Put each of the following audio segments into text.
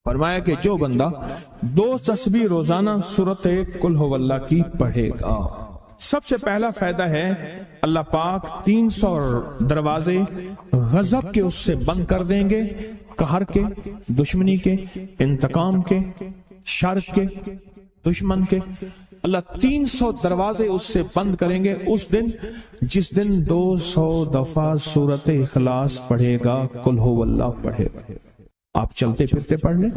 فرمایا کہ جو بندہ 2 تسبیح روزانہ سورت قل ہو اللہ کی پڑھے گا، سب سے پہلا فائدہ ہے اللہ پاک 300 دروازے غضب کے اس سے بند کر دیں گے، قہر کے، دشمنی کے، انتقام کے، شر کے، دشمن کے۔ اللہ 300 دروازے اس سے بند کریں گے اس دن جس دن 200 دفعہ سورت اخلاص پڑھے گا، قل ہو اللہ پڑھے گا۔ آپ چلتے پھرتے پڑھ لیں،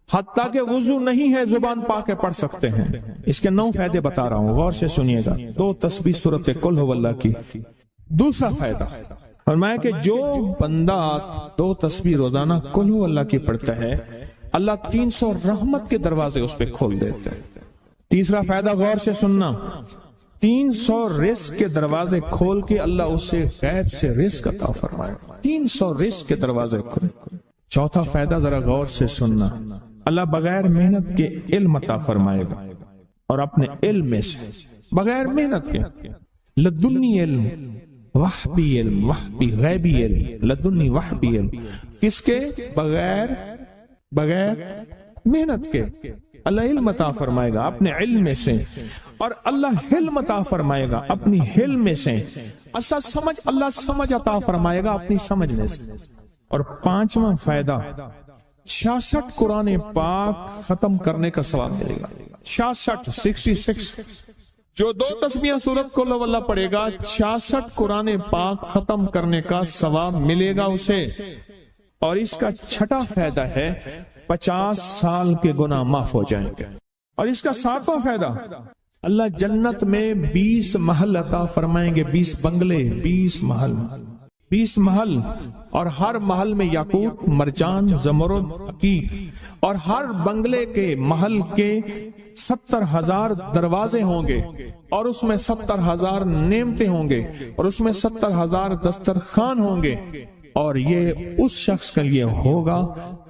حتیٰ کہ وضو نہیں ہے زبان پاک کے پڑھ سکتے ہیں۔ اس کے 9 فائدے بتا رہا ہوں، غور سے سنیے گا۔ 2 تسبیح سورت قل ہو اللہ کی۔ دوسرا فائدہ فرمایا کہ جو بندہ 2 تسبیح روزانہ قل ہو اللہ کی پڑھتا ہے، اللہ 300 رحمت کے دروازے اس پہ کھول دیتے ہیں۔ تیسرا فائدہ غور سے سننا، 300 رزق کے دروازے کھول کے اللہ اس سے غیب سے رزق عطا فرمائے، 300 رزق کے دروازے کھول۔ چوتھا فائدہ ذرا غور سے سننا، اللہ بغیر محنت کے علم عطا فرمائے گا، اور اپنے علم میں سے بغیر محنت کے، لدنی علم، وحبی علم، وحبی غیبی علم، لدنی وحبی علم، کس کے؟ بغیر محنت کے اللہ علم عطا فرمائے گا اپنے علم میں سے، اور اللہ حلم عطا فرمائے گا اپنی حلم میں سے، اللہ سمجھ عطا فرمائے گا اپنی سمجھ میں سے۔ اور 5واں فائدہ 66 قرآن پاک ختم کرنے کا ثواب ملے گا۔ 66 جو 2 تسبیح سورت قل ہو اللہ پڑھے گا، 66 قرآن پاک ختم کرنے کا ثواب ملے گا اسے۔ اور اس کا 6واں فائدہ ہے 50 سال کے گناہ معاف ہو جائیں گے۔ اور اس کا 7واں فائدہ، اللہ جنت میں 20 محل عطا فرمائیں گے، 20 بنگلے، 20 محل، اور ہر محل میں یاقوت، مرجان، زمرد، عقیق، اور ہر بنگلے کے محل کے 70,000 دروازے ہوں گے، اور اس میں 70,000 نعمتیں ہوں گے، اور اس میں 70,000 دسترخوان ہوں گے، اور یہ اس شخص کے لیے ہوگا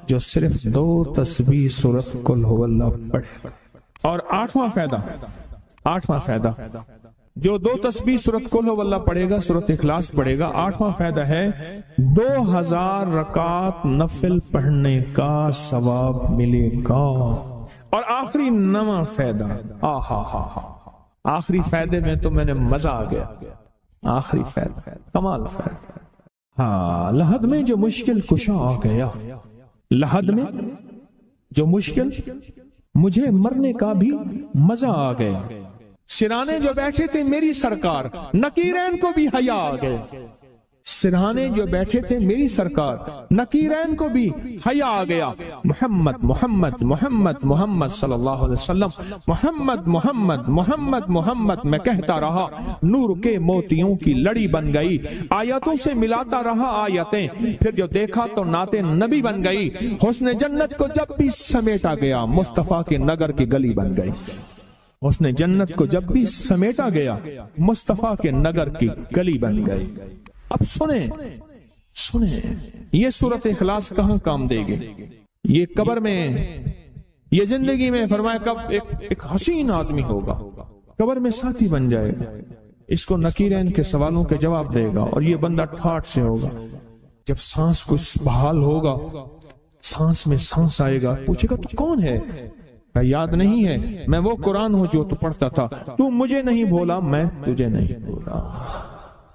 جو صرف 2 تسبیح سورت قل ہو اللہ پڑھے۔ اور 8واں فائدہ جو 2 تسبیح سورت قل ہو اللہ پڑھے گا، سورت اخلاص پڑھے گا، 8واں فائدہ ہے 2000 رکعت نفل پڑھنے کا ثواب ملے گا۔ اور آخری 9واں فائدہ، آخری فائدے میں تو میں نے مزہ آ گیا، آخری فائدہ کمال فائدہ۔ لحد میں جو مشکل کشا آ گیا، لحد میں جو مشکل، مجھے مرنے کا بھی مزہ آ گیا، سرانے جو بیٹھے تھے میری سرکار، نکیرین کو بھی حیا آ گئے، سرہانے جو بیٹھے تھے میری سرکار، نکیرین کو بھی حیا آ گیا۔ محمد محمد محمد محمد صلی اللہ علیہ وسلم، محمد محمد محمد محمد میں کہتا رہا، نور کے موتیوں کی لڑی بن گئی، آیتوں سے ملاتا رہا آیتیں، پھر جو دیکھا تو نعت نبی بن گئی، حسن جنت کو جب بھی سمیٹا گیا، مصطفیٰ کے نگر کی گلی بن گئی، حسن جنت کو جب بھی سمیٹا گیا، مصطفیٰ کے نگر کی گلی بن گئی۔ اب سنیں یہ سورت اخلاص کہاں کام دے گی؟ یہ قبر میں، یہ زندگی میں، فرمایا کب ایک حسین آدمی ہوگا، قبر میں ساتھی بن جائے گا، اس کو نکیرین کے سوالوں کے جواب دے گا، اور یہ بندہ ٹھاٹ سے ہوگا۔ جب سانس کو بحال ہوگا، سانس میں سانس آئے گا، پوچھے گا تو کون ہے؟ یاد نہیں ہے، میں وہ قرآن ہوں جو تو پڑھتا تھا، تو مجھے نہیں بھولا، میں تجھے نہیں بھولا۔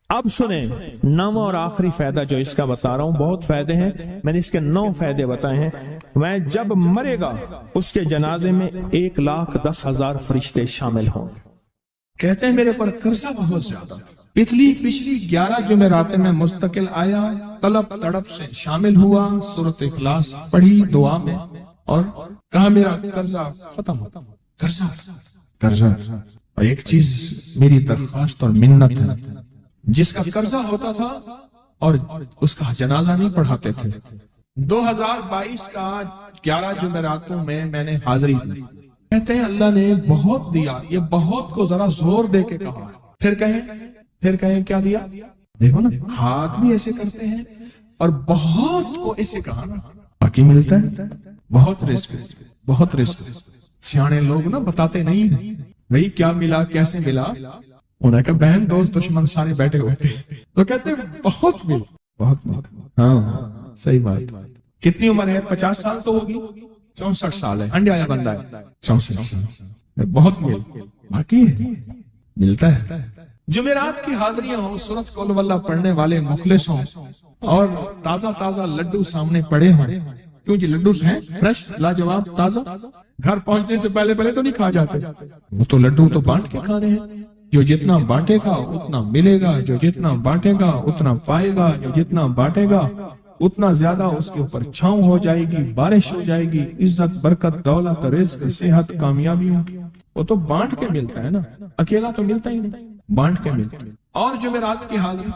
اب سنیں 9واں اور آخری فائدہ جو اس کا بتا رہا ہوں، بہت فائدے ہیں، میں نے اس کے 9 فائدے بتائے ہیں۔ میں جب مرے گا اس کے جنازے میں 1,10,000 فرشتے شامل ہوں۔ کہتے ہیں میرے پر قرضہ بہت زیادہ، پچھلی 11 جمعراتیں میں مستقل آیا، طلب تڑپ سے شامل ہوا، سورت اخلاص پڑھی دعا میں، اور کہا میرا قرضہ ختم ہو، قرضہ۔ اور ایک چیز میری درخواست اور منت ہے، جس کا قرضہ ہوتا تھا اور اس کا جنازہ نہیں پڑھاتے تھے، 2022 کا 11 جمعراتوں میں نے حاضری دی۔ کہتے ہیں اللہ نے بہت دیا، یہ بہت کو ذرا زور دے کے کہا، پھر کہیں کیا دیا؟ دیکھو نا، ہاتھ بھی ایسے کرتے ہیں، اور بہت کو ایسے کہا، باقی ملتا ہے، بہت رزق۔ سیانے لوگ نا بتاتے نہیں ہیں بھئی کیا ملا، کیسے ملا، انہیں کہا بہن دوست دشمن سارے بیٹھے ہوئے تھے، تو کہتے ہیں بہت مل، ہاں صحیح بات۔ کتنی عمر ہے؟ 50 سال تو ہوگی، 64 سال ہے، انڈیا آیا بندہ ہے 64 سال، بہت باقی ہے، ملتا ہے۔ جمعرات کی حاضریاں ہوں، سورۃ قل ہو اللہ پڑھنے والے مخلص ہوں، اور تازہ تازہ لڈو سامنے پڑے ہوں، کیوں جی لڈو ہیں فریش لاجواب تازہ، گھر پہنچنے سے پہلے پہلے تو نہیں کھا جاتے، وہ تو لڈو تو بانٹ کے کھانے ہیں، جو جتنا بانٹے گا اتنا ملے گا، جو جتنا بانٹے گا اتنا پائے گا، جو جتنا بانٹے گا اتنا زیادہ اس کے اوپر چھاؤں ہو جائے گی، بارش ہو جائے گی، عزت برکت دولت رزق صحت کامیابیوں کی، وہ تو بانٹ کے ملتا ہے نا، اکیلا تو ملتا ہی نہیں، بانٹ کے ملتا ہے۔ اور جمعرات کی حاضری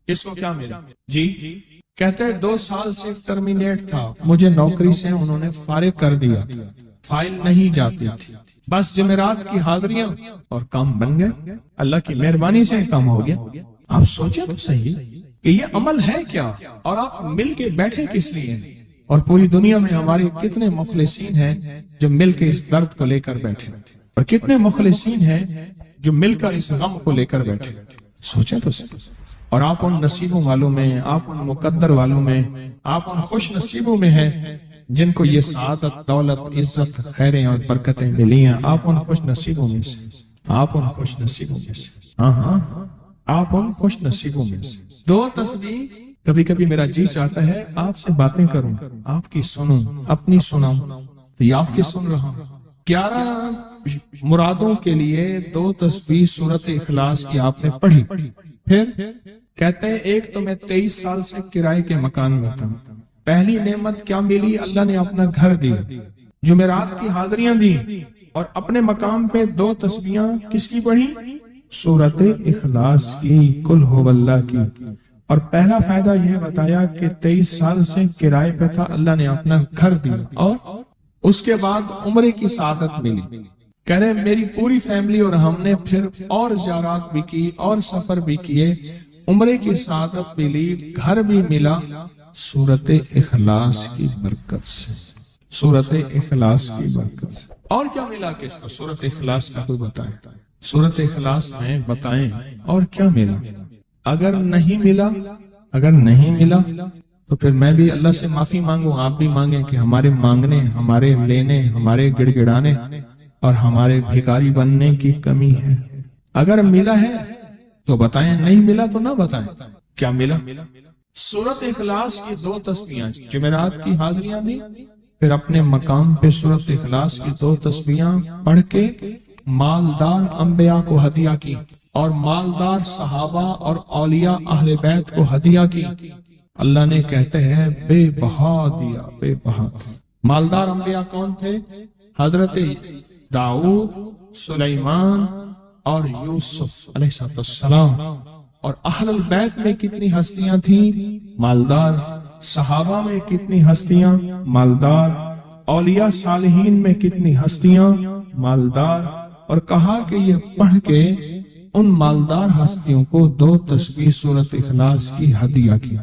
اس کو کیا ملا؟ جی کہتے ہیں 2 سال سے ٹرمینیٹ تھا، مجھے نوکری سے انہوں نے فارغ کر دیا تھا، فائل نہیں جاتی تھی، بس جمعرات کی حاضریاں اور کام بن گئے، اللہ کی مہربانی سے کام ہو گیا۔ آپ سوچیں تو صحیح کہ یہ عمل ہے کیا، اور آپ مل کے بیٹھے کس لیے ہیں، اور پوری دنیا میں ہمارے کتنے مخلصین ہیں جو مل کے اس درد کو لے کر بیٹھے، اور کتنے مخلصین ہیں جو مل کر اس غم کو لے کر بیٹھے، سوچیں تو صحیح۔ اور آپ ان نصیبوں والوں میں، آپ ان مقدر والوں میں، آپ ان خوش نصیبوں میں ہیں جن کو یہ سعادت دولت عزت خیریں اور برکتیں ملی ہیں، آپ ان خوش نصیبوں میں سے، آپ ان خوش نصیبوں میں سے، ہاں آپ ان خوش نصیبوں میں سے۔ 2 تسبیح کبھی کبھی میرا جی چاہتا ہے آپ سے باتیں کروں، آپ کی سنوں، اپنی سناؤں، تو یہ آپ کی سن رہا ہوں۔ 11 مرادوں کے لیے 2 تسبیح سورۃ اخلاص کی آپ نے پڑھی، پھر کہتے ہیں ایک تو میں 23 سال سے کرائے کے مکان میں تھا، پہلی نعمت کیا ملی؟ اللہ نے اپنا گھر دیا، جمعرات کی حاضریاں دی، اور اپنے مقام پہ 2 تسبیحاں کس کی پڑھی؟ سورۃ اخلاص کی، قل ہو اللہ کی، اور پہلا فائدہ یہ بتایا کہ 23 سال سے کرائے پہ تھا، اللہ نے اپنا گھر دیا، اور اس کے بعد عمرے کی سعادت ملی۔ کہہ رہے میری پوری فیملی اور ہم نے پھر اور زیارات بھی کی اور سفر بھی کیے، عمرے کی سعادت ملی، گھر بھی ملا، سورۃ اخلاص کی برکت سے، سورۃ اخلاص کی برکت سے۔ اور کیا ملا کس کو؟ سورۃ اخلاص کا کوئی بتائے، سورۃ اخلاص میں بتائیں اور کیا ملا؟ اگر نہیں ملا تو پھر میں بھی اللہ سے معافی مانگوں، آپ بھی مانگیں کہ ہمارے مانگنے، ہمارے لینے، ہمارے گڑ گڑانے اور ہمارے بھکاری بننے کی کمی ہے۔ اگر ملا ہے تو بتائیں، نہیں ملا تو نہ بتائیں کیا ملا۔ سورۃ اخلاص کی 2 تسبیحاں، جمعرات کی حاضریاں دی، پھر اپنے مقام پہ سورۃ اخلاص کی 2 تسبیحاں پڑھ کے مالدار انبیاء کو ہدیہ کی، اور مالدار صحابہ اور اولیاء اہل بیت کو ہدیہ کی۔ اللہ نے کہتے ہیں بے بہا دیا، بے بہا۔ مالدار انبیاء کون تھے؟ حضرت داؤد، سلیمان اور یوسف علیہ السلام، اور اہل البیت میں کتنی ہستیاں تھیں؟ مالدار۔ صحابہ میں کتنی ہستیاں؟ مالدار۔ اولیاء صالحین میں کتنی ہستیاں؟ مالدار۔ اور کہا کہ یہ پڑھ کے ان مالدار ہستیوں کو 2 تسبیح سورۃ اخلاص کی ہدیہ کی۔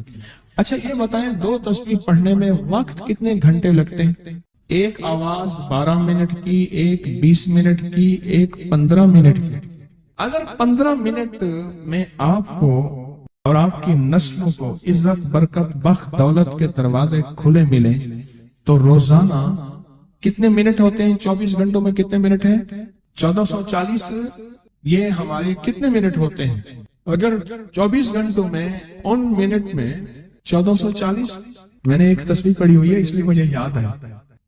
اچھا یہ بتائیں 2 تسبیح پڑھنے میں وقت کتنے گھنٹے لگتے ہیں؟ ایک آواز 12 منٹ کی، ایک 20 منٹ کی، ایک 15 منٹ کی۔ اگر 15 منٹ میں آپ کو اور آپ کی نسلوں کو عزت برکت بخت دولت کے دروازے کھلے ملیں تو روزانہ کتنے منٹ ہوتے ہیں؟ 24 گھنٹوں میں کتنے منٹ ہیں؟ 1440۔ یہ ہمارے کتنے منٹ ہوتے ہیں؟ اگر 24 گھنٹوں میں ان منٹ میں 1440، میں نے ایک تسبیح پڑھی ہوئی ہے اس لیے مجھے یاد ہے،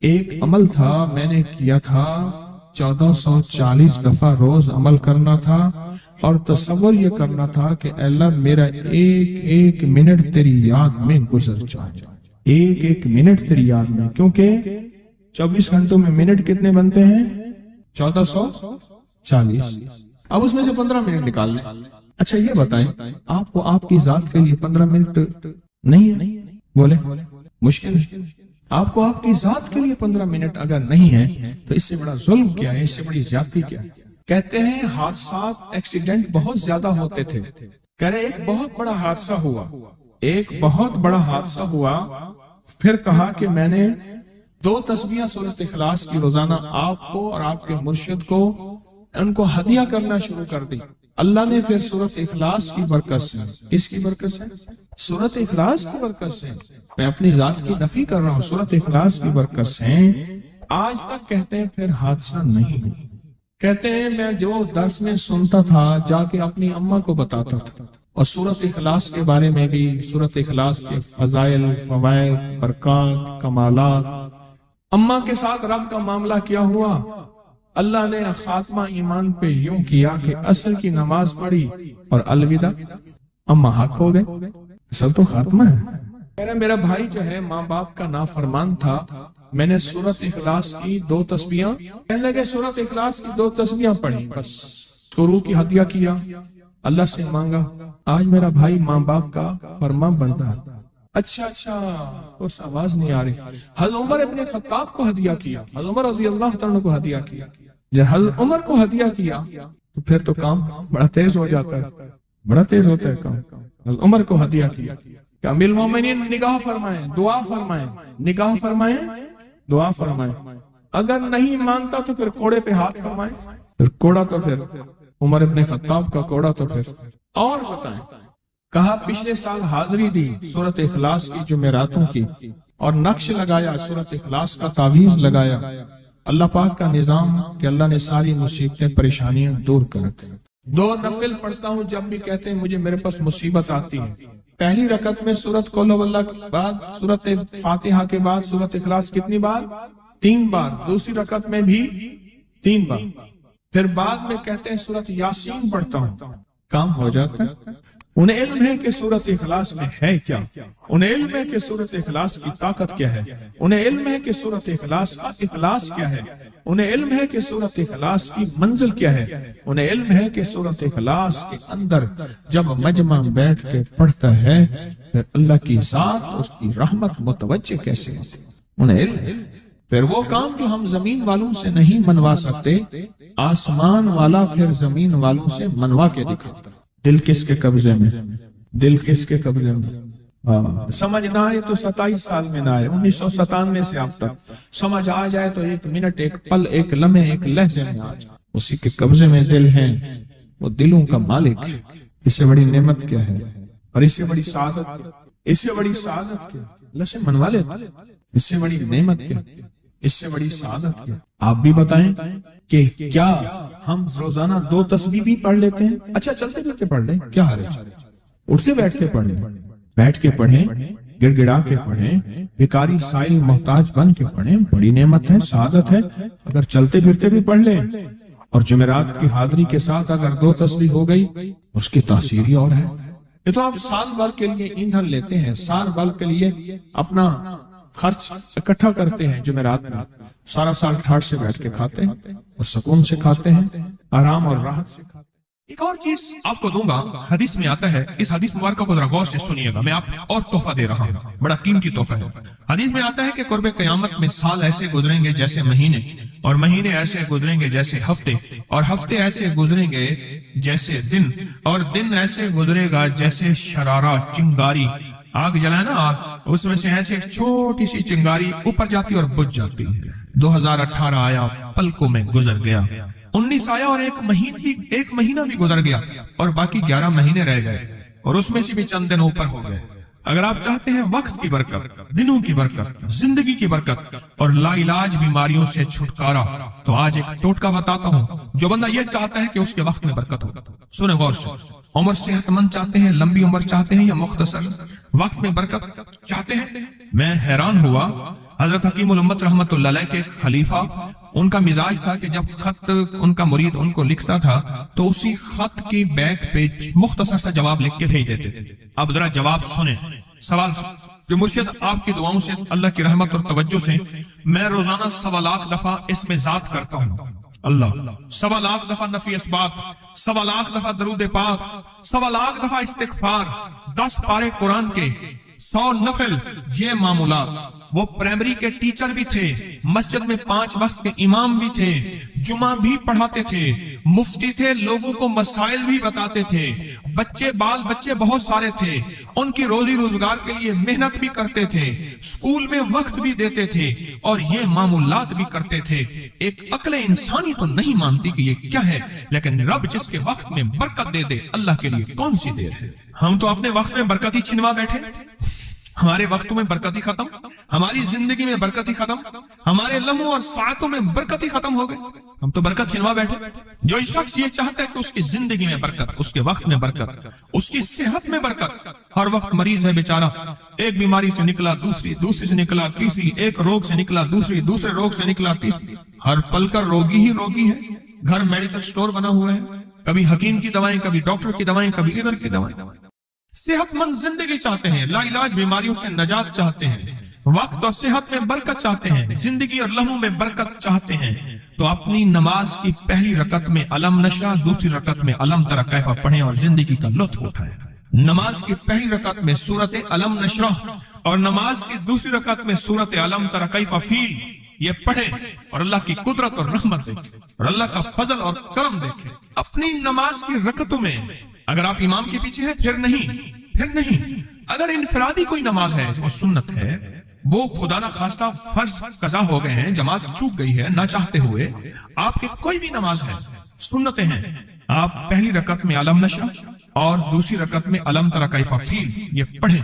ایک عمل تھا میں نے کیا تھا، 1440 دفعہ روز عمل کرنا تھا، اور تصور یہ کرنا تھا کہ اے اللہ میرا ایک ایک منٹ تیری یاد میں گزر جائے، ایک ایک منٹ تیری یاد میں، کیونکہ 24 گھنٹوں میں منٹ کتنے بنتے ہیں؟ 1440۔ اب اس میں سے 15 منٹ نکال لیں۔ اچھا یہ بتائیں آپ کو آپ کی ذات کے لیے 15 منٹ نہیں ہے؟ بولے مشکل ہے۔ آپ کو آپ کی ذات کے لیے 15 منٹ اگر نہیں ہے تو اس سے بڑا ظلم کیا ہے، اس سے بڑی زیادتی کیا ہے؟ کہتے ہیں حادثات ایکسیڈنٹ بہت زیادہ ہوتے تھے، کہہ رہے ایک بہت بڑا حادثہ ہوا، ایک بہت بڑا حادثہ ہوا، پھر کہا کہ میں نے 2 تسبیحاں سورۃ اخلاص کی روزانہ آپ کو اور آپ کے مرشد کو ان کو ہدیہ کرنا شروع کر دی۔ اللہ نے پھر سورۃ اخلاص کی برکت سے، کس کی برکت سے؟ سورۃ اخلاص کی برکت سے، میں اپنی ذات کی نفی کر رہا ہوں، سورۃ اخلاص کی برکت سے آج تک کہتے ہیں پھر حادثہ نہیں ہوا۔ کہتے ہیں میں جو درس میں سنتا تھا جا کے اپنی اماں کو بتاتا تھا، اور سورۃ اخلاص کے بارے میں بھی، سورۃ اخلاص کے فضائل، فوائد، برکات، کمالات، اماں کے ساتھ رب کا معاملہ کیا ہوا۔ اللہ نے خاتمہ ایمان پہ یوں کیا کہ عصر کی نماز پڑھی اور الوداع، اماں حق ہو گئے، اصل تو خاتمہ ہے۔ میرا بھائی جو ہے ماں باپ کا نافرمان تھا، میں نے سورۃ اخلاص کی 2 تسبیحاں، کہنے لگے سورۃ اخلاص کی 2 تسبیحاں پڑھی، بس شروع کی ہدیہ کیا، اللہ سے مانگا، آج میرا بھائی ماں باپ کا فرما بندہ۔ اچھا اس آواز نہیں آ رہی۔ حضرت عمر ابن خطاب کو ہدیہ کیا، حضرت عمر رضی اللہ تعالیٰ کو ہدیہ کیا، جب حضرت عمر کو ہدیہ کیا تو پھر تو کام بڑا تیز ہو جاتا ہے، بڑا تیز ہوتا ہے کام۔ حضرت عمر کو ہدیہ کیا کہ امیر المومنین نگاہ فرمائیں، دعا فرمائیں، نگاہ فرمائیں، دعا فرمائیں، اگر نہیں مانتا تو پھر کوڑے پہ ہاتھ فرمائیں، پھر کوڑا تو پھر عمر ابن خطاب کا کوڑا تو پھر اور بتائیں۔ کہا پچھلے سال حاضری دی سورۃ اخلاص کی جمعراتوں کی، اور نقش لگایا سورۃ اخلاص کا، تعویذ لگایا، اللہ پاک کا نظام کہ اللہ نے ساری مصیبتیں پریشانیاں دور کر دی۔ 2 نفل پڑھتا ہوں جب بھی کہتے ہیں مجھے میرے پاس مصیبت آتی ہے، پہلی رکعت میں سورۃ قل هو اللہ کے بعد، سورۃ فاتحہ کے بعد سورۃ اخلاص کتنی بار؟ 3 بار، دوسری رکعت میں بھی 3 بار، پھر بعد میں کہتے ہیں سورۃ یاسین پڑھتا ہوں، کام ہو جاتا ہے۔ انہیں علم ہے کہ سورۃ اخلاص میں ہے کیا، انہیں علم ہے کہ سورۃ اخلاص کی طاقت کیا ہے، انہیں علم ہے کہ سورۃ اخلاص کا اخلاص کیا ہے، انہیں علم ہے کہ سورۃ اخلاص کی منزل کیا ہے، انہیں علم ہے کہ سورۃ اخلاص کے اندر جب مجمع بیٹھ کے پڑھتا ہے پھر اللہ کی ذات، اس کی رحمت متوجہ کیسے ہوتی، انہیں علم ہے۔ پھر وہ کام جو ہم زمین والوں سے نہیں منوا سکتے، آسمان والا پھر زمین والوں سے منوا کے دکھاتا۔ دل کس کے قبضے میں؟ دل کس کے قبضے میں؟ سمجھ نہ آئے تو 27 سال میں نہ آئے، 1997 سے اب تک سمجھ آ جائے تو 1 منٹ، 1 پل، 1 لمحے، 1 لہجے میں آ جائے، اسی کے قبضے میں دل ہیں، وہ دلوں کا مالک ہے۔ اس سے بڑی نعمت کیا ہے، اور اس سے بڑی سعادت، اس سے بڑی سعادت کیا؟ اللہ سے منوا لیتا، اس سے بڑی نعمت کیا، اس سے بڑی سعادت کیا؟ آپ بھی بتائیں کہ کیا ہم روزانہ 2 تسبیح بھی پڑھ لیتے ہیں؟ اچھا چلتے چلتے پڑھ لیں، کیا حرج، اٹھتے بیٹھتے پڑھ لیں، بیٹھ کے پڑھیں، گڑ گڑا کے پڑھیں، بھکاری سائل محتاج بن کے پڑھیں، بڑی نعمت ہے، سعادت ہے۔ اگر چلتے پھرتے بھی پڑھ لیں، اور جمعرات کی حاضری کے ساتھ اگر 2 تسبیح ہو گئی، اس کی تاثیر ہی اور ہے۔ یہ تو آپ سال بھر کے لیے ایندھن لیتے ہیں، سال بھر کے لیے اپنا خرچ اکٹھا کرتے ہیں، جمعرات میں سارا سال ٹھاٹ سے بیٹھ کے کھاتے ہیں، اور سکون سے کھاتے ہیں، آرام اور راحت سے کھاتے ہیں۔ ایک اور چیز آپ کو دوں گا، حدیث میں آتا ہے، اس حدیث مبارکہ کو ذرا غور سے سنیے گا، میں آپ اور تحفہ دے رہا ہوں، بڑا قیمتی تحفہ ہے۔ حدیث میں آتا ہے کہ قرب قیامت میں سال ایسے گزریں گے جیسے مہینے، اور مہینے ایسے گزریں گے جیسے ہفتے، اور ہفتے ایسے گزریں گے جیسے دن، اور دن ایسے گزرے گا جیسے شرارہ، چنگاری، آگ جلائے نا آگ، اس میں سے ایسے ایک چھوٹی سی چنگاری اوپر جاتی اور بجھ جاتی۔ 2018 آیا، پلکوں میں گزر گیا، 19 آیا اور ایک مہینہ بھی گزر گیا، اور باقی 11 مہینے رہ گئے، اور اس میں سے بھی چند دن اوپر ہو گئے۔ اگر آپ چاہتے ہیں وقت کی برکت، دنوں کی برکت، زندگی کی برکت اور لا علاج بیماریوں سے چھٹکارا، تو آج ایک ٹوٹکا بتاتا ہوں۔ جو بندہ یہ چاہتا ہے کہ اس کے وقت میں برکت ہو، سنیں غور سے، عمر صحت مند چاہتے ہیں، لمبی عمر چاہتے ہیں، یا مختصر وقت میں برکت چاہتے ہیں؟ میں حیران ہوا، حضرت حکیم الامت رحمت اللہ علیہ کے خلیفہ، ان کا مزاج تھا کہ جب خط ان کا مرید ان کو لکھتا تھا تو اسی خط کی بیک پہ مختصر سا جواب لکھ کے بھیج دیتے تھے۔ اب ذرا جواب سنیں، سوال جو مرشد آپ کی دعاؤں سے، اللہ کی رحمت اور توجہ سے میں روزانہ 1.25 لاکھ دفعہ اس میں ذات کرتا ہوں، اللہ 1.25 لاکھ دفعہ نفی اسبات، 1.25 لاکھ دفعہ درود پاک، 1.25 لاکھ دفعہ استغفار، 10 پارے قرآن کے، 100 نفل، یہ معمولات وہ پرائمری کے ٹیچر بھی تھے، مسجد میں 5 وقت کے امام بھی تھے، جمعہ بھی پڑھاتے تھے، مفتی تھے، لوگوں کو مسائل بھی بتاتے تھے، بال بچے بہت سارے تھے، ان کی روزی روزگار کے لیے محنت بھی کرتے تھے، اسکول میں وقت بھی دیتے تھے اور یہ معمولات بھی کرتے تھے۔ ایک عقل انسانی تو نہیں مانتی کہ یہ کیا ہے، لیکن رب جس کے وقت میں برکت دے دے، اللہ کے لیے کون سی دیر ہے۔ ہم تو اپنے وقت میں برکت ہی چھنوا بیٹھے، ہمارے وقتوں میں برکت ہی ختم، ہماری زندگی میں برکت ہی ختم، ہمارے لمحوں اور ساعتوں میں برکت ہی ختم ہو گئے، ہم تو برکت چھنوا بیٹھے۔ جو شخص یہ چاہتا ہے کہ اس کی زندگی میں برکت، اس کے وقت میں برکت، اس کی صحت میں برکت، ہر وقت مریض ہے بیچارہ، ایک بیماری سے نکلا دوسری سے نکلا تیسری، ایک روگ سے نکلا دوسرے روگ سے نکلا تیسری، ہر پل کر روگی ہی روگی ہے، گھر میڈیکل سٹور بنا ہوا ہے، کبھی حکیم کی دوائیں، کبھی ڈاکٹر کی دوائیں، کبھی ادھر کی دوائیں۔ صحت مند زندگی چاہتے ہیں، لا علاج بیماریوں سے نجات چاہتے ہیں، وقت اور صحت میں برکت چاہتے ہیں، زندگی اور لمحوں میں برکت چاہتے ہیں، تو اپنی نماز کی پہلی رکعت میں علم نشرح، دوسری رکعت میں علم تری کیف پڑھیں اور زندگی کا لطف اٹھائیں۔ نماز کی پہلی رکعت میں سورت علم نشرح اور نماز کی دوسری رکعت میں سورت علم تری کیف فیل یہ پڑھیں اور اللہ کی قدرت اور رحمت دیکھیں اور اللہ کا فضل اور کرم دیکھیں۔ اپنی نماز کی رکعتوں میں اگر آپ امام کے پیچھے ہیں پھر نہیں، اگر انفرادی کوئی نماز ہے وہ سنت ہے، وہ خدا نہ خواستہ فرض قضا ہو گئے ہیں، جماعت چوک گئی ہے نہ چاہتے ہوئے، آپ کی کوئی بھی نماز ہے، سنتیں ہیں، آپ پہلی رکعت میں علم نشرح اور دوسری رکعت میں علم تری کیف فیل یہ پڑھیں،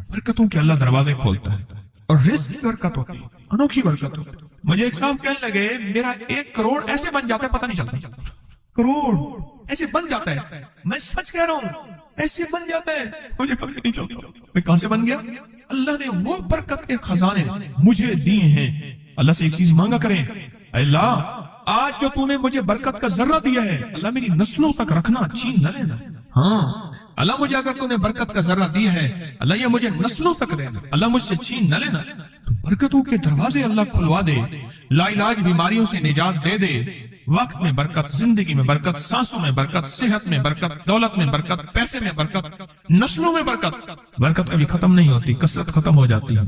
برکتوں کے اللہ دروازے کھولتا ہے اور رزق کی برکت ہوتی ہے، انوکھی برکت ہوتی ہے۔ مجھے ایک صاحب کہنے لگے میرا 1 کروڑ ایسے بن جاتا ہے پتہ نہیں چلتا، کروڑ ایسے بن جاتا ہے، میں سچ کہہ رہا ہوں ایسے بن جاتا ہے، مجھے پتہ نہیں چلتا میں کہاں سے بن گیا۔ اللہ نے وہ برکت کے خزانے مجھے دیے ہیں۔ اللہ سے ایک چیز مانگا کریں، اللہ آج جو تو نے مجھے برکت کا ذرہ دیا ہے اللہ میری نسلوں تک رکھنا، چھین نہ لینا۔ ہاں اللہ مجھے اگر تو نے برکت کا ذرہ دیا ہے اللہ یہ مجھے نسلوں تک دینا، اللہ مجھ سے چھین نہ لینا۔ برکتوں کے دروازے اللہ کھلوا دے، لا علاج بیماریوں سے نجات دے دے، وقت میں برکت، زندگی میں برکت، سانسوں میں برکت، صحت میں برکت، دولت میں برکت، پیسے میں برکت، نسلوں میں برکت۔ برکت کبھی ختم نہیں ہوتی، کثرت ختم ہو جاتی ہے۔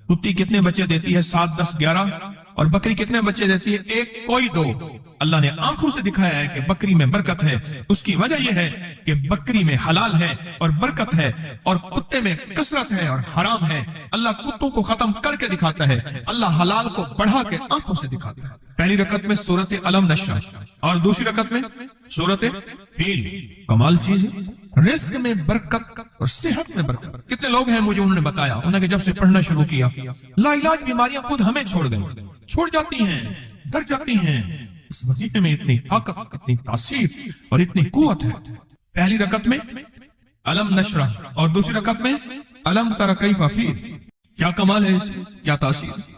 کتی کتنے بچے دیتی ہے؟ 7 10 11، اور بکری کتنے بچے دیتی ہے؟ 1 کوئی 2۔ اللہ نے آنکھوں سے دکھایا ہے کہ بکری میں برکت ہے، اس کی وجہ یہ ہے کہ بکری میں حلال ہے اور برکت ہے، اور کتے میں کثرت ہے اور حرام ہے۔ اللہ کتوں کو ختم کر کے دکھاتا ہے، اللہ حلال کو بڑھا کے آنکھوں سے دکھاتا ہے۔ پہلی رکعت میں سورت علم نشرح اور دوسری رکعت میں سورت فیل، کمال چیز ہے۔ رزق میں برکت اور صحت میں برکت۔ کتنے لوگ ہیں مجھے انہوں نے بتایا، انہوں نے جب سے پڑھنا شروع کیا لا علاج بیماریاں خود ہمیں چھوڑ جاتی ہیں، ڈر جاتی ہیں۔ اس وظیفے میں اتنی طاقت، اتنی تاثیر اور اتنی قوت ہے۔ پہلی رکعت میں علم نشرح اور دوسری رکعت میں علم تری کیف فیل، کیا کمال ہے، اس کیا تاثیر۔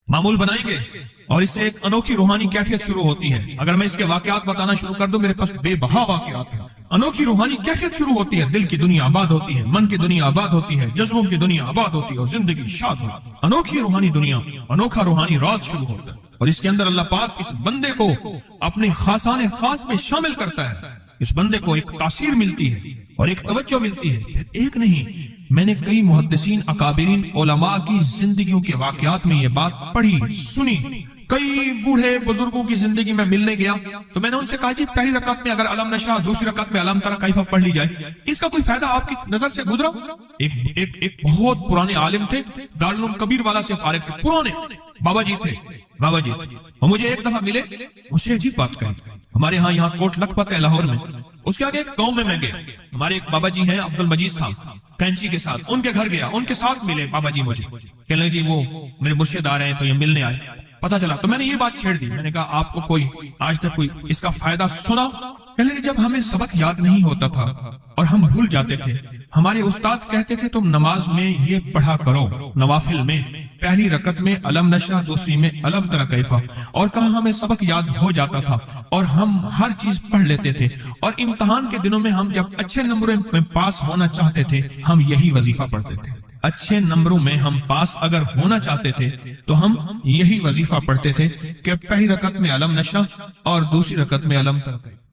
معمول بنائیں گے اور اس سے ایک انوکھی روحانی کیفیت شروع ہوتی ہے۔ اگر میں اس کے واقعات بتانا شروع کر دوں میرے پاس بے بہا واقعات ہیں۔ انوکھی روحانی کیفیت شروع ہوتی ہے، دل کی دنیا آباد ہوتی ہے، من کی دنیا آباد ہوتی ہے، جذبوں کی دنیا آباد ہوتی ہے اور زندگی شاد ہوتی ہے۔ انوکھی روحانی دنیا، انوکھا روحانی راز شروع ہوتا ہے، اور اس کے اندر اللہ پاک اس بندے کو اپنے خاصان خاص میں شامل کرتا ہے۔ اس بندے کو ایک تاثیر ملتی ہے اور ایک توجہ ملتی ہے۔ پھر ایک نہیں، میں نے کئی محدثین، اکابرین، علماء کی زندگیوں کے واقعات میں یہ بات پڑھی، سنی۔ کئی بوڑھے بزرگوں کی زندگی میں ملنے گیا تو میں نے ان سے کہا جی پہلی رکعت میں اگر علم نشرح، دوسری رکعت میں علم تری کیف پڑھ لی جائے، اس کا کوئی فائدہ آپ کی نظر سے گزرا؟ ایک بہت پرانے عالم تھے، دارالعلوم کبیر والا سے فارغ تھے، پرانے بابا جی تھے، بابا جی۔ وہ مجھے ایک دفعہ ملے، مجھ سے عجیب بات کہی۔ ہمارے ہاں یہاں کوٹ لکھپت ہے لاہور میں، اس کے آگے ایک گاؤں میں گیا، ہمارے ایک بابا جی ہیں عبد المجید صاحب کینچی کے ساتھ، ان کے گھر گیا، ان کے ساتھ ملے بابا جی مجھے، کہنے لگے جی وہ میرے مرشد آ رہے ہیں تو یہ ملنے آئے۔ پتا چلا تو میں نے یہ بات چھیڑ دی، میں نے کہا آپ کو کوئی آج تک کوئی اس کا فائدہ سنا؟ کہنے لگے جب ہمیں سبق یاد نہیں ہوتا تھا اور ہم بھول جاتے تھے، ہمارے استاد کہتے تھے تم نماز میں یہ پڑھا کرو، نوافل میں پہلی رکعت میں علم نشرح، دوسری میں علم تری کیف، اور کہا ہمیں سبق یاد ہو جاتا تھا اور ہم ہر چیز پڑھ لیتے تھے، اور امتحان کے دنوں میں ہم جب اچھے نمبروں میں پاس ہونا چاہتے تھے ہم یہی وظیفہ پڑھتے تھے۔ اچھے نمبروں میں ہم پاس اگر ہونا چاہتے تھے تو ہم یہی وظیفہ پڑھتے تھے کہ پہلی رکعت میں علم نشرح اور دوسری رکعت میں علم تری کیف۔